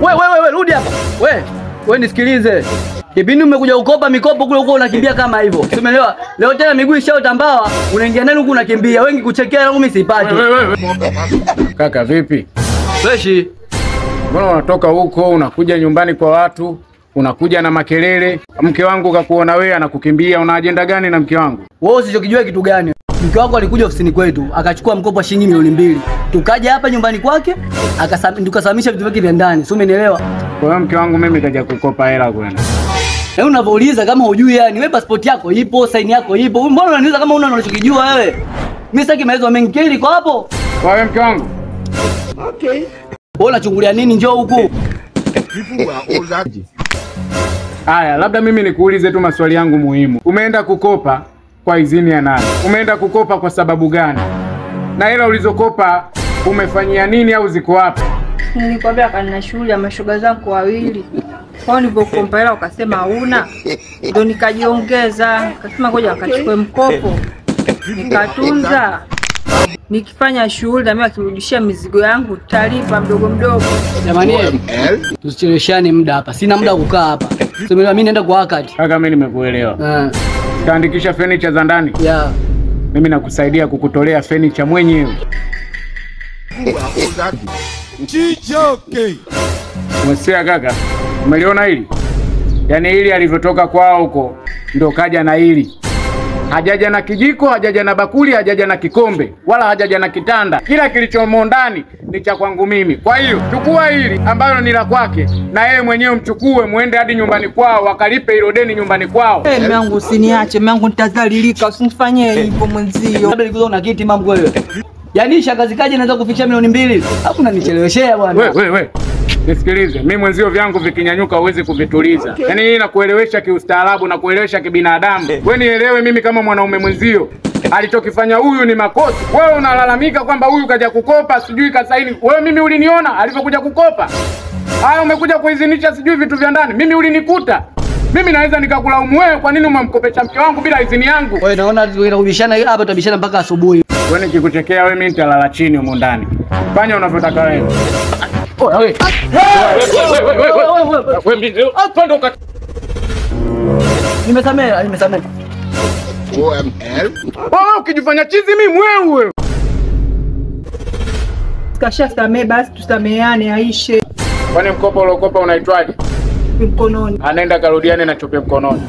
Wewe rudi hapa. Wewe nisikilize. Kipindi umekuja kukopa mikopo kule huko unakimbia kama hivyo. Umeelewa? Leo tena miguu ishaotambawa, unaingia ndani huko unakimbia. Wengi kuchekea na mimi sipati. Kaka vipi? Freshi. Mbona unatoka huko unakuja nyumbani kwa watu, unakuja na makelele? Mke wangu kakuona wewe anakukimbia, una ajenda gani na mke wangu? Wewe usichokijua kitu gani? Mke wako alikuja ofisini kwetu, akachukua mkopo wa shilingi milioni 2. Tukaja hapa nyumbani kwake, tukasamisha vitu vyake vya ndani. Si umeelewa? Kwa hiyo mke wangu mimi kaja kukopa hela kwenda. Na unavouliza kama hujui yani, wewe passport yako ipo, sign yako ipo. Mbona unaniuliza kama unachokijua wewe? Mimi sitaki maelezo mengi, kile iko hapo. Kwa hiyo mke wangu. Okay. Wewe unachungulia nini? Njoo huku. Haya, labda mimi nikuulize tu maswali yangu muhimu. Umeenda kukopa kwa idhini ya nani? Umeenda kukopa kwa sababu gani? Na hela ulizokopa umefanyia nini au ziko wapi? Nilikwambia kana shughuli ya mashoga zangu wawili. Kwa nilipokuomba hela ukasema huna. Ndio nikajiongeza, nikasema ngoja akachukue mkopo. Nikatunza. Nikifanya shughuli na mimi akirudishia mizigo yangu talipa mdogo mdogo. Jamani, tusicheleweshane muda hapa. Sina muda kukaa hapa. Sema mimi naenda kwa wakati. Kaka mimi nimekuelewa. Kaandikisha furniture za ndani? Yeah. Mimi nakusaidia kukutolea furniture mwenyewe. Chichoke. Msia kaka, umeliona hili? Yaani hili alivyotoka kwao huko ndio kaja na hili. Hajaja na kijiko, hajaja na bakuli, hajaja na kikombe, wala hajaja na kitanda. Kila kilichomo ndani ni cha kwangu mimi. Kwa hiyo chukua hili ambalo ni la kwake, na yeye mwenyewe mchukue muende hadi nyumbani kwao wakalipe hilo deni nyumbani kwao. Mume wangu usiniache, mume wangu nitadhalilika, usinifanyie hivyo mwenzio. Labda nikuzo na kiti mambo wewe. Yaani shangazi kaje naweza kufikisha milioni 2. Hapo unanicheleweshea bwana. Wewe. Nisikilize, mimi mwenzio vyangu vikinyanyuka huwezi kuvituliza. Yaani hii nakuelewesha kiustaarabu na kuelewesha kibinadamu. Wewe nielewe mimi kama mwanaume mwenzio. Alichokifanya huyu ni makosa. Wewe unalalamika kwamba huyu kaja kukopa, sijui kasaini. Wewe mimi uliniona alipokuja kukopa? Haya umekuja kuidhinisha sijui vitu vya ndani. Mimi ulinikuta. Mimi naweza nikakulaumu wewe kwa nini umemkopesha mke wangu bila idhini yangu. Wewe naona tunabishana hapa, tutabishana mpaka asubuhi. Wewe nikikuchekea wewe mimi nitalala chini huko ndani. Fanya unavyotaka wewe. Wewe. Nimesamehe. Wewe ukijifanya chizi mimi wewe. Kashasamehe basi tusameheane aishe. Kwani mkopo uliokopa unaitwaje? Mkononi. Anaenda karudiane na chope mkononi.